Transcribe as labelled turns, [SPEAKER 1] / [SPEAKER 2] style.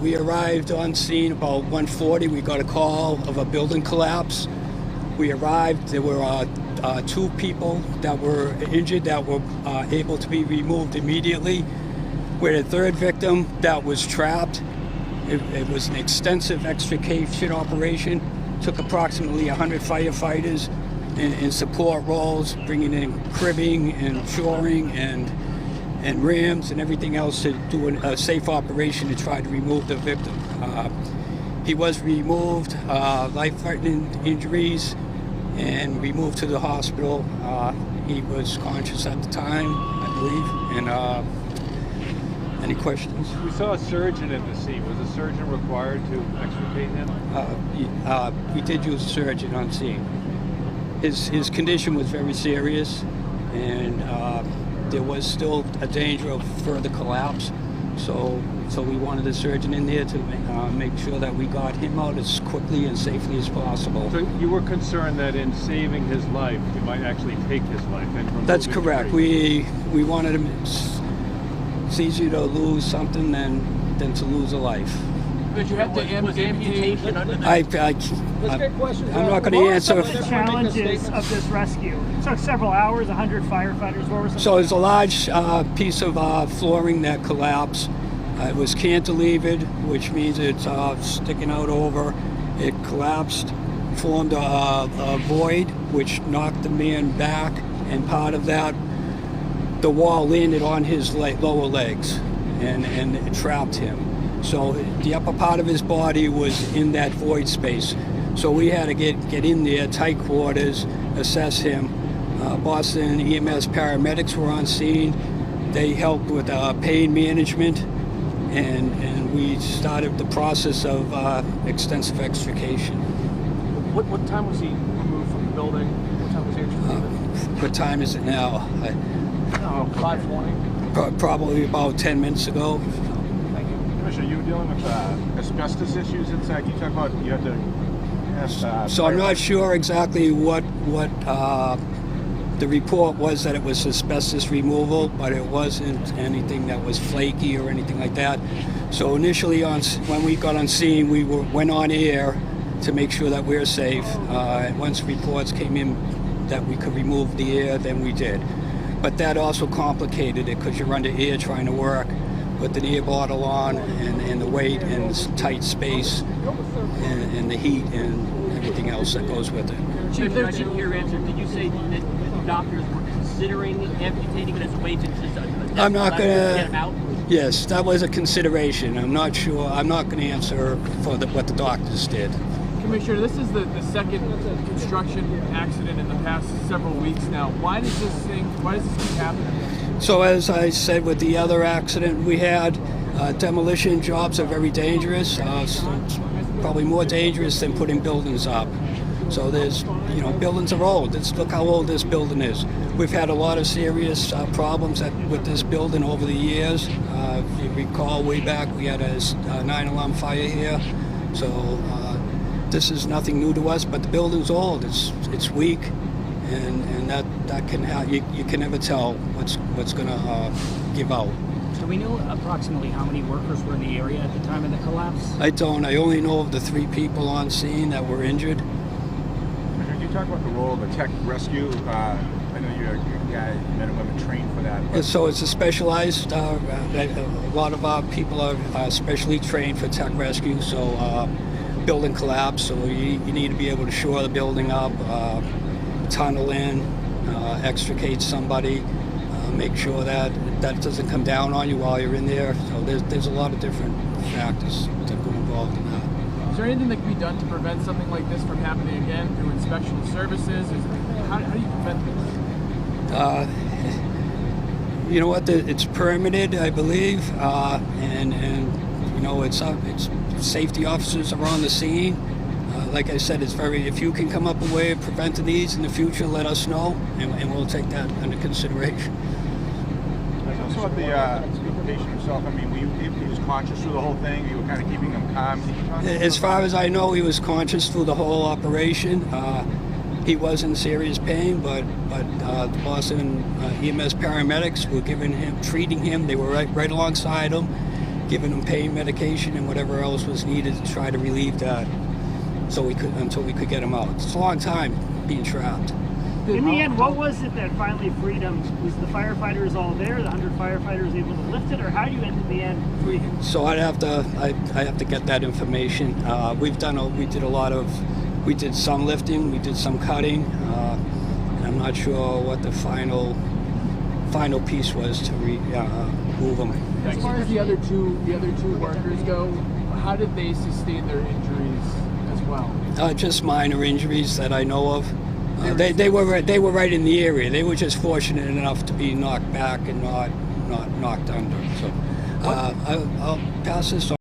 [SPEAKER 1] We arrived on scene about 1:40. We got a call of a building collapse. We arrived. There were 2 people that were injured that were able to be removed immediately. We had a 3rd victim that was trapped. It was an extensive extrication operation. Took approximately 100 firefighters in support roles, bringing in cribbing and shoring and rams and everything else to do a safe operation to try to remove the victim. He was removed, life-threatening injuries, and removed to the hospital. He was conscious at the time, I believe. And any questions?
[SPEAKER 2] We saw a surgeon in the scene. Was a surgeon required to extricate him?
[SPEAKER 1] We did use a surgeon on scene. His condition was very serious, and there was still a danger of further collapse. So we wanted a surgeon in there to make sure that we got him out as quickly and safely as possible.
[SPEAKER 2] So you were concerned that in saving his life, you might actually take his life.
[SPEAKER 1] That's correct. We wanted him. It's easier to lose something than to lose a life.
[SPEAKER 3] Did you have to amputate?
[SPEAKER 1] I'm not going to answer.
[SPEAKER 4] What were the challenges of this rescue? It took several hours, 100 firefighters. What were some?
[SPEAKER 1] So there's a large piece of flooring that collapsed. It was cantilevered, which means it's sticking out over. It collapsed, formed a void, which knocked the man back, and part of that, the wall landed on his lower legs, and it trapped him. So the upper part of his body was in that void space. So we had to get in there, tight quarters, assess him. Boston EMS paramedics were on scene. They helped with pain management, and we started the process of extensive extrication.
[SPEAKER 3] What time was he removed from the building? What time was he extricated?
[SPEAKER 1] What time is it now?
[SPEAKER 3] 5:20.
[SPEAKER 1] Probably about 10 minutes ago.
[SPEAKER 3] Thank you.
[SPEAKER 5] Commissioner, you were dealing with asbestos issues inside. You talk about you had to ask.
[SPEAKER 1] So I'm not sure exactly what the report was, that it was asbestos removal, but it wasn't anything that was flaky or anything like that. So initially, when we got on scene, we went on air to make sure that we're safe. Once reports came in that we could remove the air, then we did. But that also complicated it because you're under air trying to work with an air bottle on, and the weight and this tight space and the heat and everything else that goes with it.
[SPEAKER 6] Chief, I didn't hear your answer. Did you say that doctors were considering amputating it as a way to
[SPEAKER 1] I'm not going
[SPEAKER 6] get him out?
[SPEAKER 1] Yes, that was a consideration. I'm not sure. I'm not going to answer for what the doctors did.
[SPEAKER 3] Commissioner, this is the second construction accident in the past several weeks now. Why does this keep happening?
[SPEAKER 1] So as I said with the other accident we had, demolition jobs are very dangerous. It's probably more dangerous than putting buildings up. So buildings are old. Look how old this building is. We've had a lot of serious problems with this building over the years. If you recall, way back we had a 9-alarm fire here. So this is nothing new to us, but the building's old. It's weak, and that can you can never tell what's going to give out.
[SPEAKER 6] Do we know approximately how many workers were in the area at the time of the collapse?
[SPEAKER 1] I don't. I only know of the 3 people on scene that were injured.
[SPEAKER 5] Commissioner, you talk about the role of a tech rescue. I know you're guys, men and women, trained for that.
[SPEAKER 1] So it's a specialized. A lot of our people are specially trained for tech rescue. So building collapse. So you need to be able to shore the building up, tunnel in, extricate somebody, make sure that doesn't come down on you while you're in there. So there's a lot of different factors that go involved in that.
[SPEAKER 3] Is there anything that can be done to prevent something like this from happening again through inspection services? How do you prevent this?
[SPEAKER 1] You know what? It's permitted, I believe, and it's safety officers are on the scene. Like I said, if you can come up with a way of preventing these in the future, let us know, and we'll take that under consideration.
[SPEAKER 5] Also, the patient himself. I mean, he was conscious through the whole thing. You were kind of keeping him calm.
[SPEAKER 1] As far as I know, he was conscious through the whole operation. He was in serious pain, but the Boston EMS paramedics were treating him. They were right alongside him, giving them pain medication and whatever else was needed to try to relieve that, until we could get them out. It's a long time being trapped.
[SPEAKER 4] In the end, what was it that finally freed him? Was the firefighters all there? The 100 firefighters able to lift it, or how do you end in the end free him?
[SPEAKER 1] So I have to get that information. We did some lifting, we did some cutting. And I'm not sure what the final piece was to move them.
[SPEAKER 3] As far as the other two workers go, how did they sustain their injuries as well?
[SPEAKER 1] Just minor injuries that I know of. They were right in the area. They were just fortunate enough to be knocked back and not knocked under. So I'll pass this on.